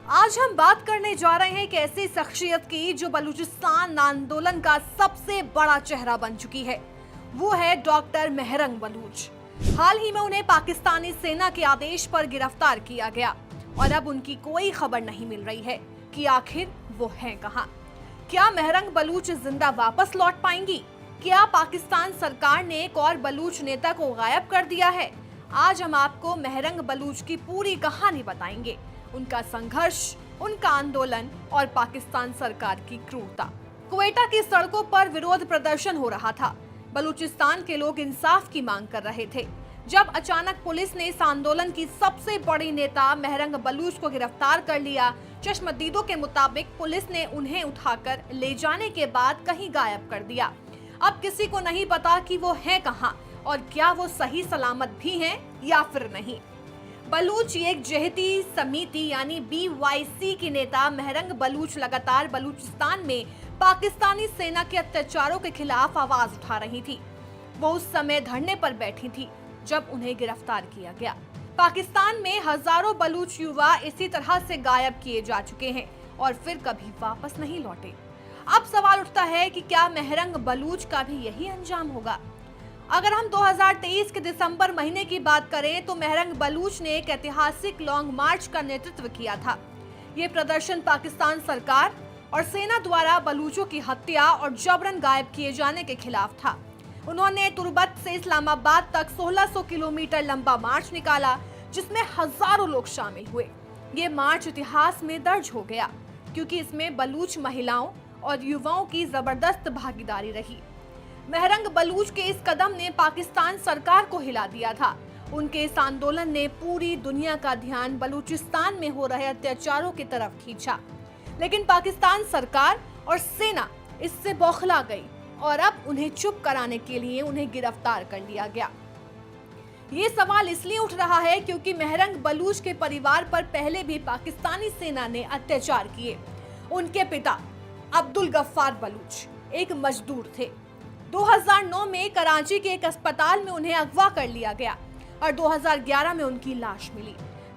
आज हम बात करने जा रहे हैं एक ऐसी शख्सियत की जो बलूचिस्तान आंदोलन का सबसे बड़ा चेहरा बन चुकी है। वो है डॉक्टर मेहरंग बलूच। हाल ही में उन्हें पाकिस्तानी सेना के आदेश पर गिरफ्तार किया गया और अब उनकी कोई खबर नहीं मिल रही है कि आखिर वो हैं कहां। क्या मेहरंग बलूच जिंदा वापस लौट पाएंगी? क्या पाकिस्तान सरकार ने एक और बलूच नेता को गायब कर दिया है? आज हम आपको मेहरंग बलूच की पूरी कहानी बताएंगे, उनका संघर्ष, उनका आंदोलन और पाकिस्तान सरकार की क्रूरता। क्वेटा की सड़कों पर विरोध प्रदर्शन हो रहा था। बलूचिस्तान के लोग इंसाफ की मांग कर रहे थे जब अचानक पुलिस ने इस आंदोलन की सबसे बड़ी नेता मेहरंग बलूच को गिरफ्तार कर लिया। चश्मदीदों के मुताबिक पुलिस ने उन्हें उठाकर ले जाने के बाद कहीं गायब कर दिया। अब किसी को नहीं पता कि वो हैं कहां और क्या वो सही सलामत भी हैं या फिर नहीं। बलूच एक जहती समिति यानी BYC की नेता मेहरंग बलूच लगातार बलूचिस्तान में पाकिस्तानी सेना के अत्याचारों के खिलाफ आवाज उठा रही थी। वो उस समय धरने पर बैठी थी जब उन्हें गिरफ्तार किया गया। पाकिस्तान में हजारों बलूच युवा इसी तरह से गायब किए जा चुके हैं और फिर कभी वापस नहीं लौटे। अब सवाल उठता है कि क्या मेहरंग बलूच का भी यही अंजाम होगा? अगर हम 2023 के दिसंबर महीने की बात करें तो मेहरंग बलूच ने एक ऐतिहासिक लॉन्ग मार्च का नेतृत्व किया था। ये प्रदर्शन पाकिस्तान सरकार और सेना द्वारा बलूचों की हत्या और जबरन गायब किए जाने के खिलाफ था। उन्होंने तुर्बत से इस्लामाबाद तक 1600 किलोमीटर लंबा मार्च निकाला, जिसमें हजारों लोग शामिल हुए। ये मार्च इतिहास में दर्ज हो गया क्योंकि इसमें बलूच महिलाओं और युवाओं की जबरदस्त भागीदारी रही। मेहरंग बलूच के इस कदम ने पाकिस्तान सरकार को हिला दिया था। उनके इस आंदोलन ने पूरी दुनिया का ध्यान बलूचिस्तान में हो रहे अत्याचारों की तरफ खींचा, लेकिन पाकिस्तान सरकार और सेना इससे बौखला गई और अब उन्हें चुप कराने के लिए उन्हें गिरफ्तार कर लिया गया। ये सवाल इसलिए उठ रहा है क्योंकि मेहरंग बलूच के परिवार पर पहले भी पाकिस्तानी सेना ने अत्याचार किए। उनके पिता अब्दुल गफ्फार बलूच एक मजदूर थे। 2009 में कराची के एक अस्पताल में उन्हें अगवा कर लिया गया और 2011 में उनकी लाश मिली।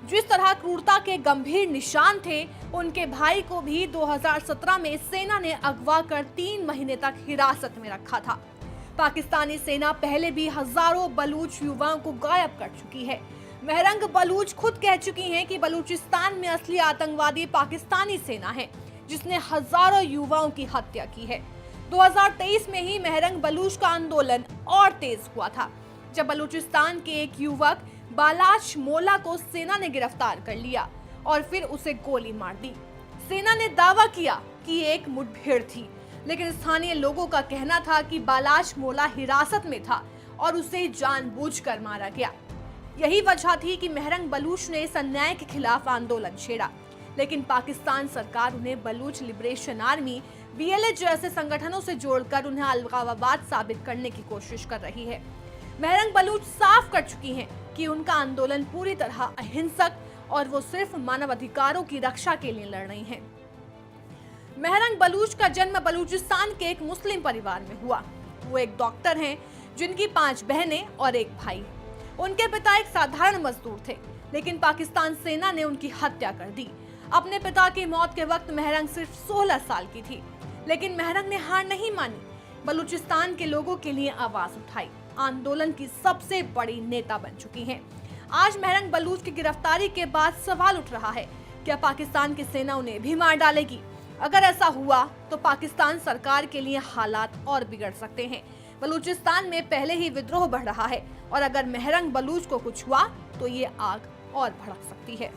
जिस तरह क्रूरता के गंभीर निशान थे, उनके भाई को भी 2017 में सेना ने अगवा कर 3 महीने तक हिरासत में रखा था। पाकिस्तानी सेना पहले भी हजारों बलूच युवाओं को गायब कर चुकी है। मेहरंग बलूच खुद कह चुकी हैं कि बलूचिस्तान में असली आतंकवादी पाकिस्तानी सेना है, जिसने हजारों युवाओं की हत्या की है। 2023 में ही मेहरंग बलूच का आंदोलन और तेज हुआ था जब बलूचिस्तान के एक युवक बालाश मोला को सेना ने गिरफ्तार कर लिया और फिर उसे गोली मार दी। सेना ने दावा किया कि एक मुठभेड़ थी, लेकिन स्थानीय लोगों का कहना था कि बालाश मोला हिरासत में था और उसे जानबूझकर मारा गया। यही वजह थी कि मेहरंग बलूच ने इस अन्याय के खिलाफ आंदोलन छेड़ा, लेकिन पाकिस्तान सरकार उन्हें बलूच लिबरेशन आर्मी BLA जैसे संगठनों से जोड़कर उन्हें अलगाववाद साबित करने की कोशिश कर रही है। मेहरंग बलूच साफ कर चुकी हैं कि उनका आंदोलन पूरी तरह अहिंसक और वो सिर्फ मानव अधिकारों की रक्षा के लिए लड़ रही हैं। मेहरंग बलूच का जन्म बलूचिस्तान के एक मुस्लिम परिवार में हुआ। वो एक डॉक्टर हैं जिनकी 5 बहनें और एक भाई। उनके पिता एक साधारण मजदूर थे, लेकिन पाकिस्तान सेना ने उनकी हत्या कर दी। अपने पिता की मौत के वक्त मेहरंग सिर्फ 16 साल की थी, लेकिन मेहरंग ने हार नहीं मानी। बलूचिस्तान के लोगों के लिए आवाज उठाई, आंदोलन की सबसे बड़ी नेता बन चुकी हैं। आज मेहरंग बलूच की गिरफ्तारी के बाद सवाल उठ रहा है, क्या पाकिस्तान की सेना उन्हें भी मार डालेगी? अगर ऐसा हुआ तो पाकिस्तान सरकार के लिए हालात और बिगड़ सकते हैं। बलूचिस्तान में पहले ही विद्रोह बढ़ रहा है और अगर मेहरंग बलूच को कुछ हुआ तो ये आग और भड़क सकती है।